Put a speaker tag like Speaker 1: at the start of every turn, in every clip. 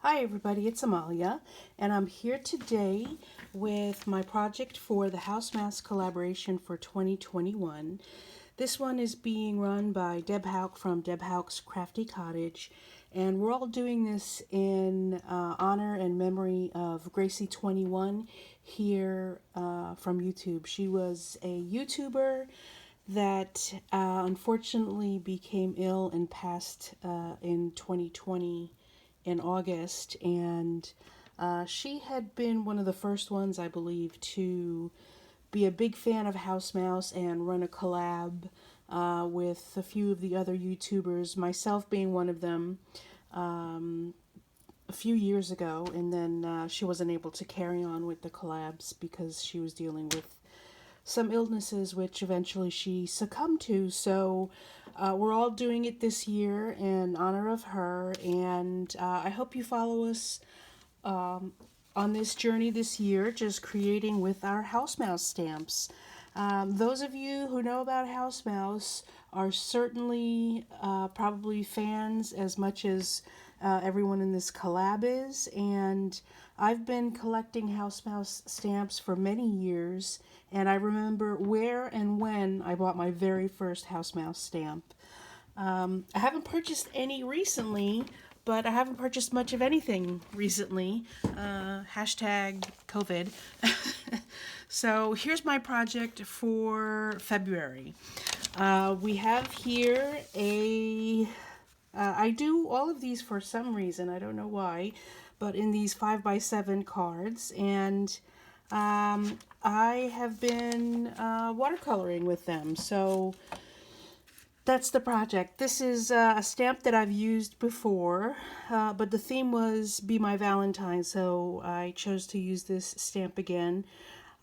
Speaker 1: Hi everybody, it's Amalia, and I'm here today with my project for the House Mouse collaboration for 2021. This one is being run by Deb Hauk from Deb Hauk's Crafty Cottage, and we're all doing this in honor and memory of Gracie21 here from YouTube. She was a YouTuber that unfortunately became ill and passed in 2020 in August, and she had been one of the first ones, I believe, to be a big fan of House Mouse and run a collab with a few of the other YouTubers, myself being one of them, a few years ago, and then she wasn't able to carry on with the collabs because she was dealing with some illnesses, which eventually she succumbed to. So we're all doing it this year in honor of her, and I hope you follow us on this journey this year, just creating with our House Mouse stamps. Those of you who know about House Mouse are certainly probably fans as much as everyone in this collab is, and I've been collecting House Mouse stamps for many years, and I remember where and when I bought my very first House Mouse stamp. I haven't purchased any recently, but I haven't purchased much of anything recently. Hashtag COVID. So here's my project for February. We have here I do all of these for some reason, I don't know why, but in these 5x7 cards, and I have been watercoloring with them. So that's the project. This is a stamp that I've used before, but the theme was Be My Valentine, so I chose to use this stamp again.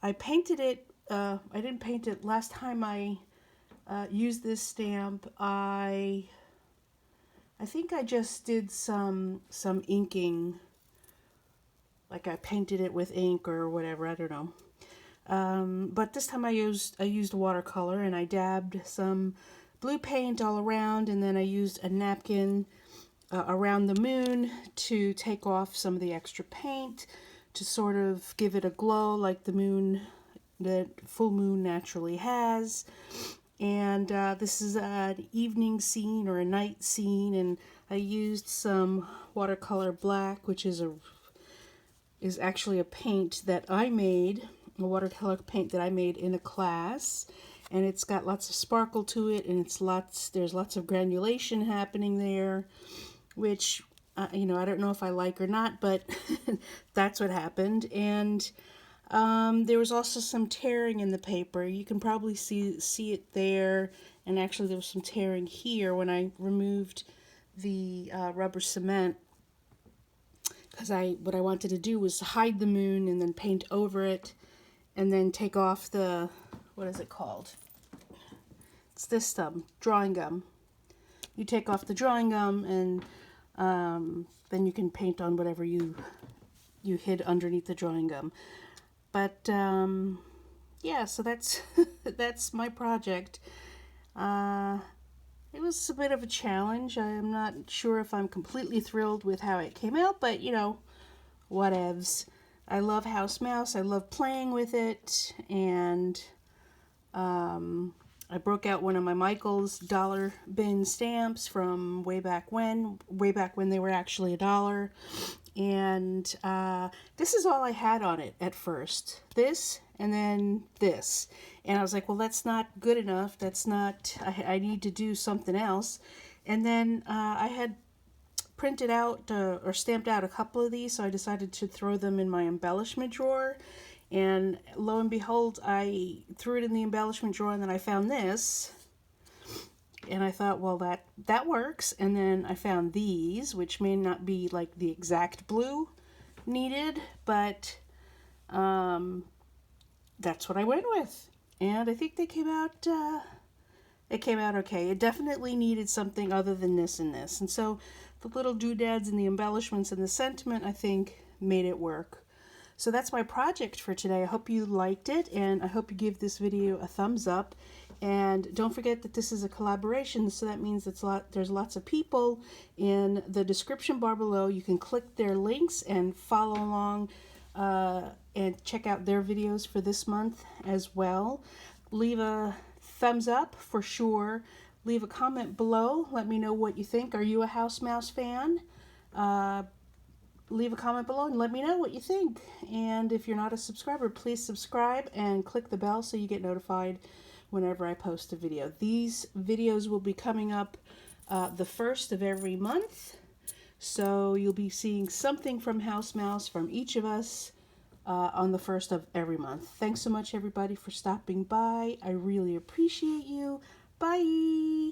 Speaker 1: I painted it, I didn't paint it last time I used this stamp. I think I just did some inking, like I painted it with ink or whatever, I don't know. But this time I used watercolor, and I dabbed some blue paint all around, and then I used a napkin around the moon to take off some of the extra paint to sort of give it a glow like the moon, the full moon naturally has. And this is an evening scene or a night scene, and I used some watercolor black, which is actually a paint that I made, a watercolor paint that I made in a class, and it's got lots of sparkle to it, and there's lots of granulation happening there, which I don't know if I like or not, but that's what happened. And there was also some tearing in the paper. You can probably see it there, and actually there was some tearing here when I removed the rubber cement, because what I wanted to do was hide the moon and then paint over it, and then take off the, what is it called? It's this drawing gum. You take off the drawing gum, and then you can paint on whatever you hid underneath the drawing gum. But yeah, so that's that's my project. It was a bit of a challenge. I'm not sure if I'm completely thrilled with how it came out, but whatevs. I love House Mouse. I love playing with it, and I broke out one of my Michael's dollar bin stamps from way back when they were actually $1. And this is all I had on it at first. This, and then this. And I was like, well, that's not good enough. I need to do something else. And then I had printed out or stamped out a couple of these, so I decided to throw them in my embellishment drawer. And lo and behold, I threw it in the embellishment drawer, and then I found this. And I thought, well, that works. And then I found these, which may not be like the exact blue needed, but that's what I went with. And I think they came out okay. It definitely needed something other than this and this. And so the little doodads and the embellishments and the sentiment, I think, made it work. So that's my project for today. I hope you liked it, and I hope you give this video a thumbs up. And don't forget that this is a collaboration, so that means there's lots of people. In the description bar below, you can click their links and follow along and check out their videos for this month as well. Leave a thumbs up for sure. Leave a comment below. Let me know what you think. Are you a House Mouse fan? Leave a comment below and let me know what you think. And if you're not a subscriber, please subscribe and click the bell so you get notified whenever I post a video. These videos will be coming up the first of every month. So you'll be seeing something from House Mouse from each of us on the first of every month. Thanks so much, everybody, for stopping by. I really appreciate you. Bye.